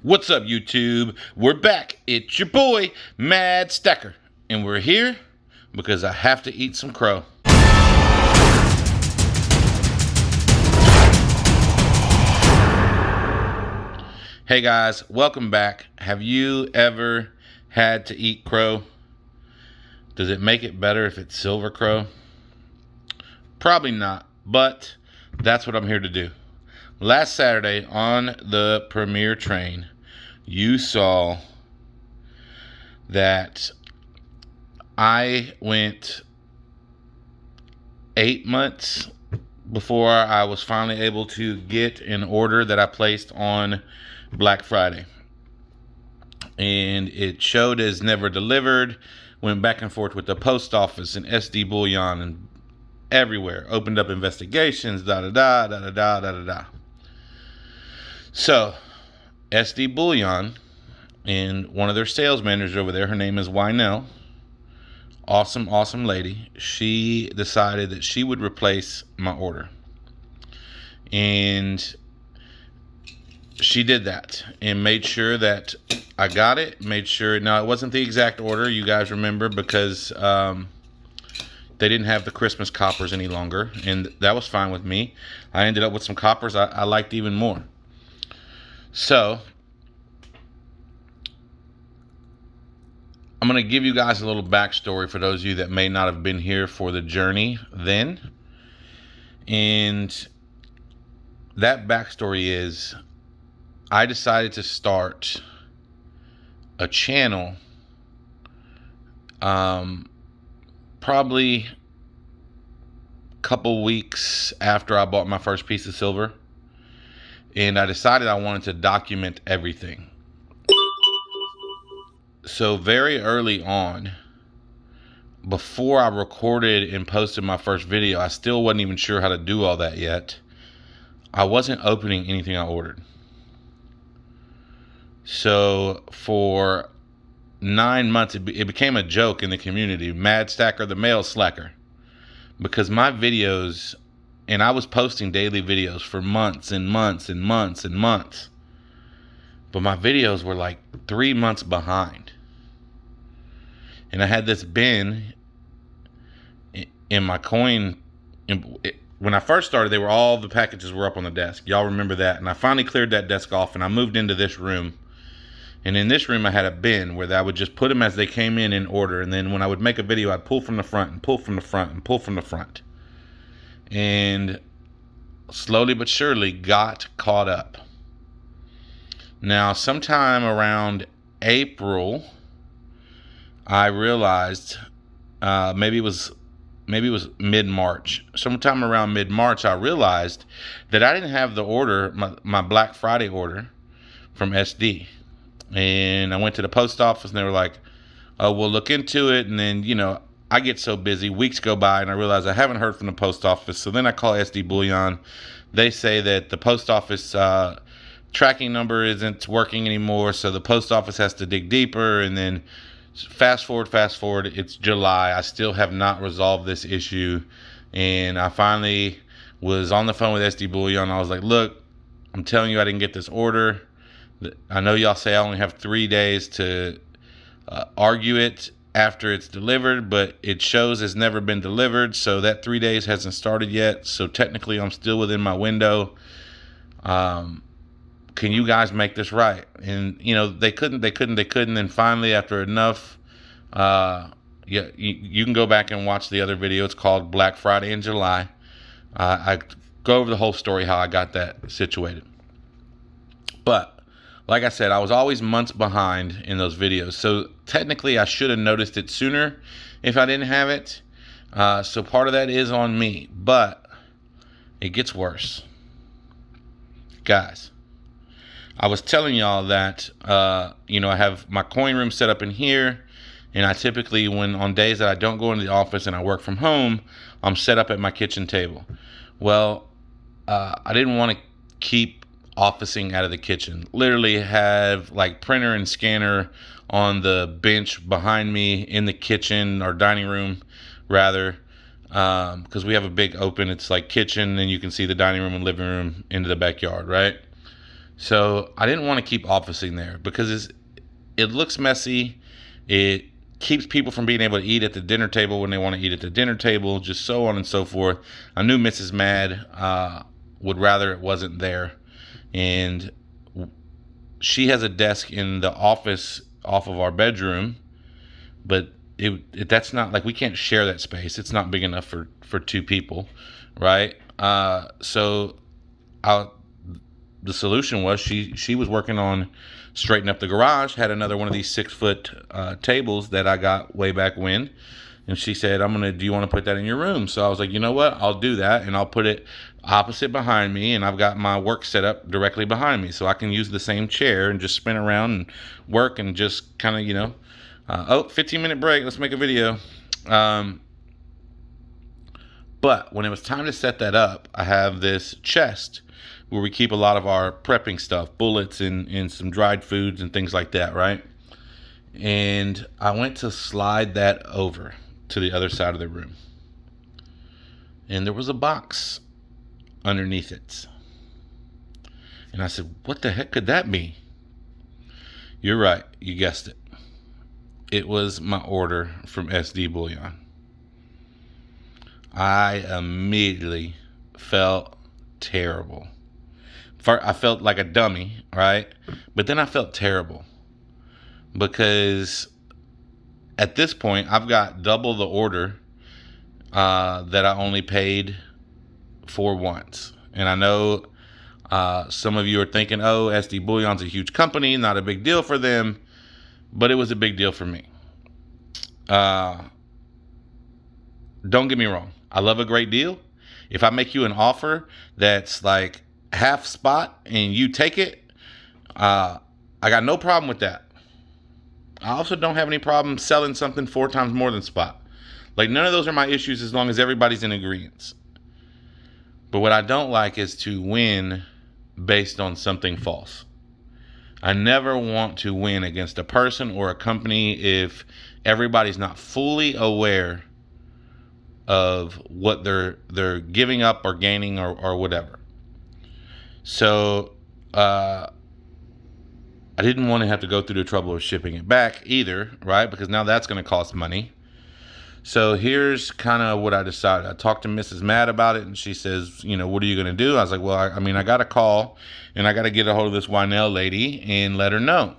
What's up, YouTube? We're back. It's your boy, Mad Stacker. And we're here because I have to eat some crow. Hey guys, welcome back. Have you ever had to eat crow? Does it make it better if it's silver crow? Probably not, but that's what I'm here to do. Last Saturday on the premiere train, you saw that I went 8 months before I was finally able to get an order that I placed on Black Friday. And it showed as never delivered, went back and forth with the post office and SD Bullion and everywhere. Opened up investigations, da-da-da. So, SD Bullion and one of their sales managers over there, her name is Wynell. Awesome lady. She decided that she would replace my order. And she did that and made sure that I got it. Made sure, now it wasn't the exact order, you guys remember, because they didn't have the Christmas coppers any longer, and that was fine with me. I ended up with some coppers I liked even more. So, I'm going to give you guys a little backstory for those of you that may not have been here for the journey then. And that backstory is, I decided to start a channel probably a couple weeks after I bought my first piece of silver. And I decided I wanted to document everything. So very early on, before I recorded and posted my first video, I still wasn't even sure how to do all that yet. I wasn't opening anything I ordered. So for 9 months, it became a joke in the community, Mad Stacker the Mail Slacker. Because my videos, and I was posting daily videos for months and months and months and months. But my videos were like 3 months behind. And I had this bin in my coin. When I first started, all the packages were up on the desk. Y'all remember that. And I finally cleared that desk off and I moved into this room. And in this room, I had a bin where I would just put them as they came in order. And then when I would make a video, I'd pull from the front and pull from the front and pull from the front. And slowly but surely got caught up. Now, sometime around April, I realized, maybe it was mid-March. Sometime around mid-March, I realized that I didn't have the order, my Black Friday order from SD. And I went to the post office and they were like, oh, we'll look into it. And then, I get so busy, weeks go by and I realize I haven't heard from the post office. So then I call SD Bullion. They say that the post office tracking number isn't working anymore. So the post office has to dig deeper. And then fast forward, it's July. I still have not resolved this issue. And I finally was on the phone with SD Bullion. I was like, look, I'm telling you I didn't get this order. I know y'all say I only have 3 days to argue it after it's delivered, but it shows it's never been delivered, so that 3 days hasn't started yet, so technically I'm still within my window. Can you guys make this right? And, they couldn't, and finally, after enough, you can go back and watch the other video. It's called Black Friday in July. I go over the whole story, how I got that situated. But like I said, I was always months behind in those videos. So technically, I should have noticed it sooner if I didn't have it. So part of that is on me. But it gets worse. Guys, I was telling y'all that, I have my coin room set up in here. And I typically, on days that I don't go into the office and I work from home, I'm set up at my kitchen table. Well, I didn't want to keep officing out of the kitchen. Literally have like printer and scanner on the bench behind me in the kitchen or dining room rather, because we have a big open, it's like kitchen and you can see the dining room and living room into the backyard, right? So I didn't want to keep officing there because it looks messy. It keeps people from being able to eat at the dinner table when they want to eat at the dinner table, just so on and so forth. I knew Mrs. Mad would rather it wasn't there. And she has a desk in the office off of our bedroom, but that's not like we can't share that space. It's not big enough for two people, right? So I the solution was she was working on straightening up the garage, had another one of these 6-foot tables that I got way back when, and she said, do you want to put that in your room? So I was like, you know what, I'll do that, and I'll put it opposite behind me, and I've got my work set up directly behind me, so I can use the same chair and just spin around and work and just kind of, 15-minute break, let's make a video. But when it was time to set that up, I have this chest where we keep a lot of our prepping stuff, bullets and some dried foods and things like that, right? And I went to slide that over to the other side of the room. And there was a box underneath it. And I said, what the heck could that be? You're right, you guessed it. It was my order from SD Bullion. I immediately felt terrible. First, I felt like a dummy, right? But then I felt terrible because at this point, I've got double the order that I only paid for once. And I know some of you are thinking, oh, SD Bullion's a huge company, not a big deal for them. But it was a big deal for me. Don't get me wrong. I love a great deal. If I make you an offer that's like half spot and you take it, I got no problem with that. I also don't have any problem selling something 4 times more than spot. Like, none of those are my issues as long as everybody's in agreement. But what I don't like is to win based on something false. I never want to win against a person or a company if everybody's not fully aware of what they're giving up or gaining or whatever. So I didn't want to have to go through the trouble of shipping it back either, right? Because now that's going to cost money. So here's kind of what I decided. I talked to Mrs. Mad about it, and she says, what are you going to do? I was like, well, I got to call, and I got to get a hold of this Wynell lady and let her know.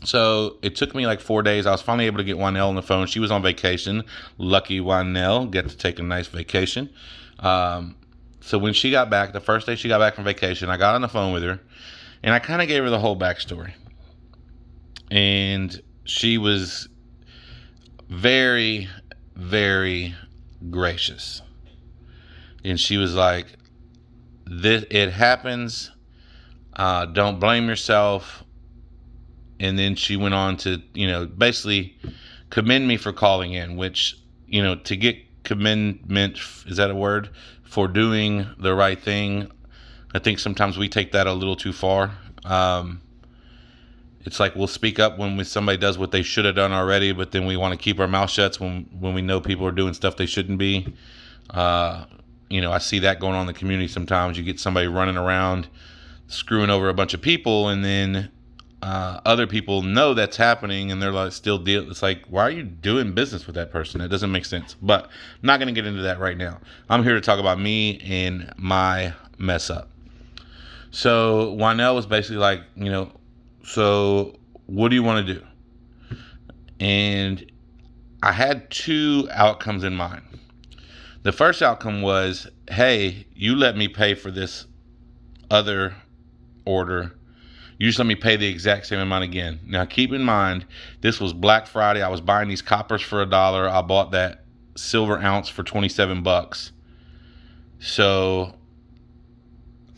So it took me like 4 days. I was finally able to get Wynell on the phone. She was on vacation. Lucky Wynell, get to take a nice vacation. So when she got back, the first day she got back from vacation, I got on the phone with her, and I kind of gave her the whole backstory. And she was very, very gracious. And she was like, it happens. Don't blame yourself. And then she went on to, basically commend me for calling in, which, to get commendment, is that a word? For doing the right thing. I think sometimes we take that a little too far. It's like we'll speak up when somebody does what they should have done already, but then we want to keep our mouth shut when we know people are doing stuff they shouldn't be. I see that going on in the community sometimes. You get somebody running around screwing over a bunch of people, and then other people know that's happening, and they're like still deal. It's like, why are you doing business with that person? It doesn't make sense. But I'm not going to get into that right now. I'm here to talk about me and my mess up. So Wynell was basically like, so what do you want to do? And I had 2 outcomes in mind. The first outcome was, hey, you let me pay for this other order. You just let me pay the exact same amount again. Now, keep in mind, this was Black Friday. I was buying these coppers for $1. I bought that silver ounce for $27. So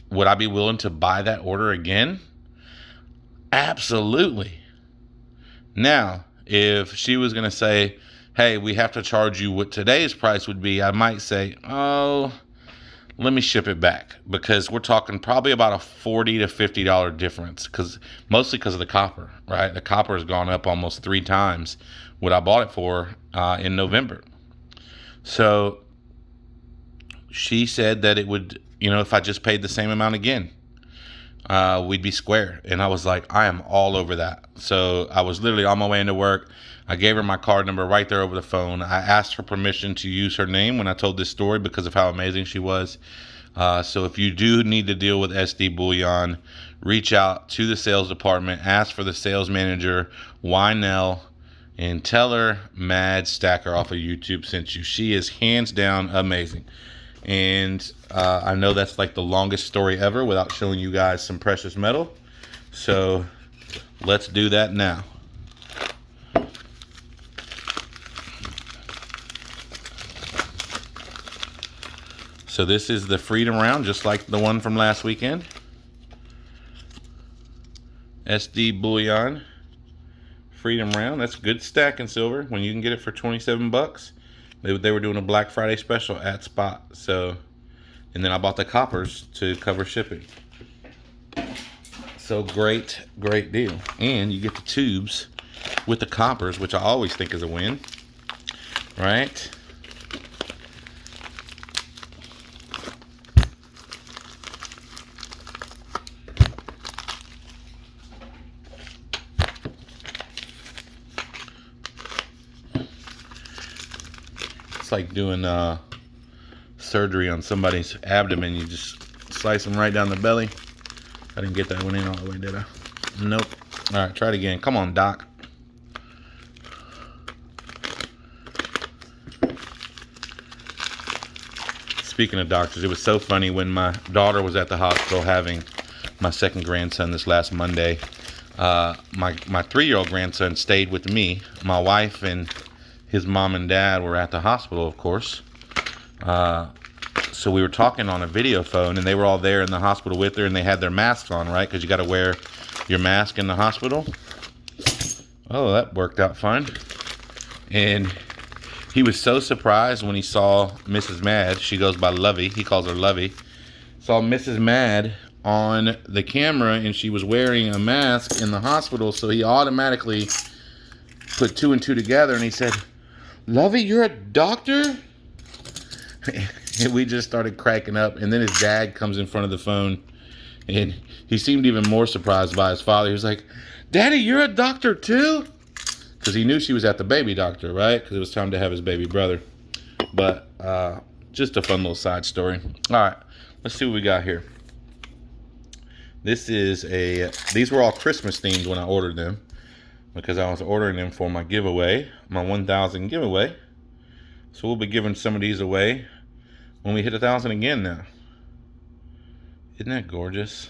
would I be willing to buy that order again? Absolutely. Now, if she was going to say, hey, we have to charge you what today's price would be, I might say, oh, let me ship it back, because we're talking probably about a $40 to $50 difference, mostly because of the copper, right? The copper has gone up almost 3 times what I bought it for in November. So she said that it would, if I just paid the same amount again. we'd be square. And I was like, I am all over that. So I was literally on my way into work. I gave her my card number right there over the phone. I asked for permission to use her name when I told this story because of how amazing she was. So if you do need to deal with SD Bullion, reach out to the sales department, ask for the sales manager, Wynell, and tell her Mad Stacker off of YouTube sent you. She is hands down amazing. And I know that's like the longest story ever without showing you guys some precious metal. So let's do that now. So this is the Freedom round, just like the one from last weekend. SD Bullion Freedom round. That's good stack in silver when you can get it for 27 bucks. They were doing a Black Friday special at Spot. So, and then I bought the coppers to cover shipping. So great deal. And you get the tubes with the coppers, which I always think is a win, right? It's like doing surgery on somebody's abdomen. You just slice them right down the belly. I didn't get that one in all the way, did I? Nope. All right, try it again. Come on, Doc. Speaking of doctors, it was so funny when my daughter was at the hospital having my second grandson this last Monday. My 3-year-old grandson stayed with me. My wife and his mom and dad were at the hospital, of course. So we were talking on a video phone, and they were all there in the hospital with her, and they had their masks on, right? Because you got to wear your mask in the hospital. Oh, that worked out fine. And he was so surprised when he saw Mrs. Mad. She goes by Lovey. He calls her Lovey. Saw Mrs. Mad on the camera, and she was wearing a mask in the hospital, so he automatically put 2 and 2 together, and he said, "Lovey, you're a doctor?" And we just started cracking up. And then his dad comes in front of the phone, and he seemed even more surprised by his father. He was like, "Daddy, you're a doctor too?" Because he knew she was at the baby doctor, right? Because it was time to have his baby brother. But just a fun little side story. All right, let's see what we got here. These were all Christmas themed when I ordered them, because I was ordering them for my giveaway, my 1,000 giveaway. So we'll be giving some of these away when we hit 1,000 again now. Isn't that gorgeous?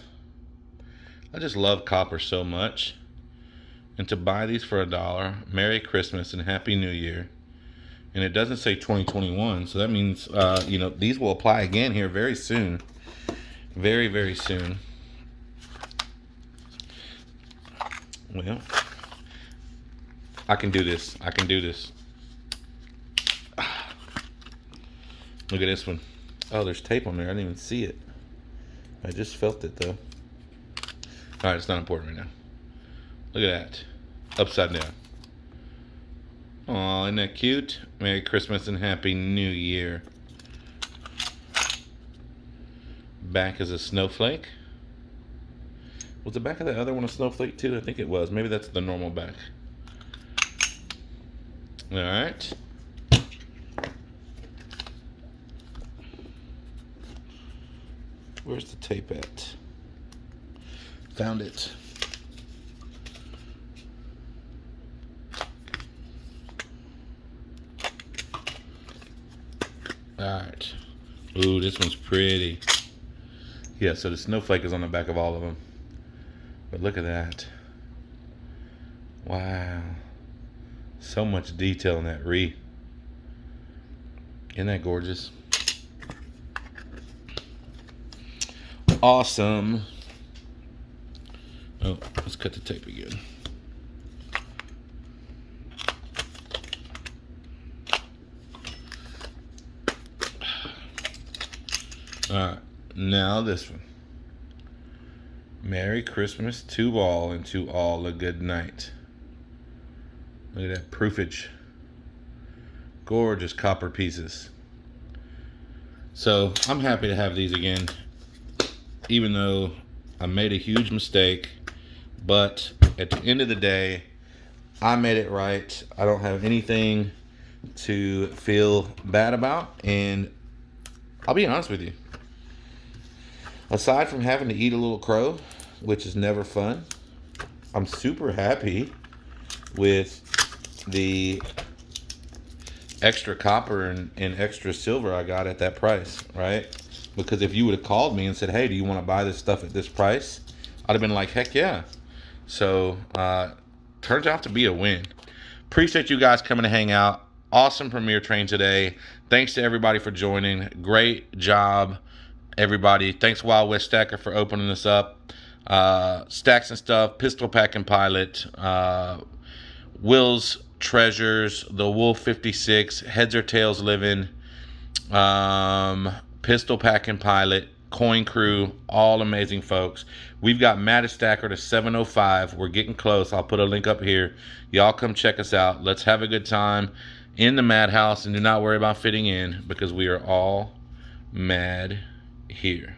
I just love copper so much. And to buy these for $1, Merry Christmas and Happy New Year. And it doesn't say 2021, so that means these will apply again here very soon. Very, very soon. Well, I can do this. I can do this. Look at this one. Oh, there's tape on there. I didn't even see it. I just felt it, though. All right, it's not important right now. Look at that. Upside down. Aw, isn't that cute? Merry Christmas and Happy New Year. Back is a snowflake. Was the back of the other one a snowflake too? I think it was. Maybe that's the normal back. All right. Where's the tape at? Found it. All right. Ooh, this one's pretty. Yeah, so the snowflake is on the back of all of them. But look at that. Wow. So much detail in that wreath. Isn't that gorgeous? Awesome. Oh, let's cut the tape again. Alright, now this one. Merry Christmas to all, and to all a good night. Look at that proofage. Gorgeous copper pieces. So I'm happy to have these again, even though I made a huge mistake, but at the end of the day, I made it right. I don't have anything to feel bad about, and I'll be honest with you. Aside from having to eat a little crow, which is never fun, I'm super happy with the extra copper and extra silver I got at that price, right? Because if you would have called me and said, hey, do you want to buy this stuff at this price? I'd have been like, heck yeah. So, turns out to be a win. Appreciate you guys coming to hang out. Awesome premiere train today. Thanks to everybody for joining. Great job, everybody. Thanks Wild West Stacker for opening this up. Stacks and Stuff, Pistol Packing Pilot, Will's Treasures, the Wulf 56, Heads or Tails Living, Pistol Packing Pilot, Coin Crew, all amazing folks. We've got MADDEST Stacker to 705. We're getting close. I'll put a link up here. Y'all come check us out. Let's have a good time in the madhouse, and do not worry about fitting in, because we are all mad here.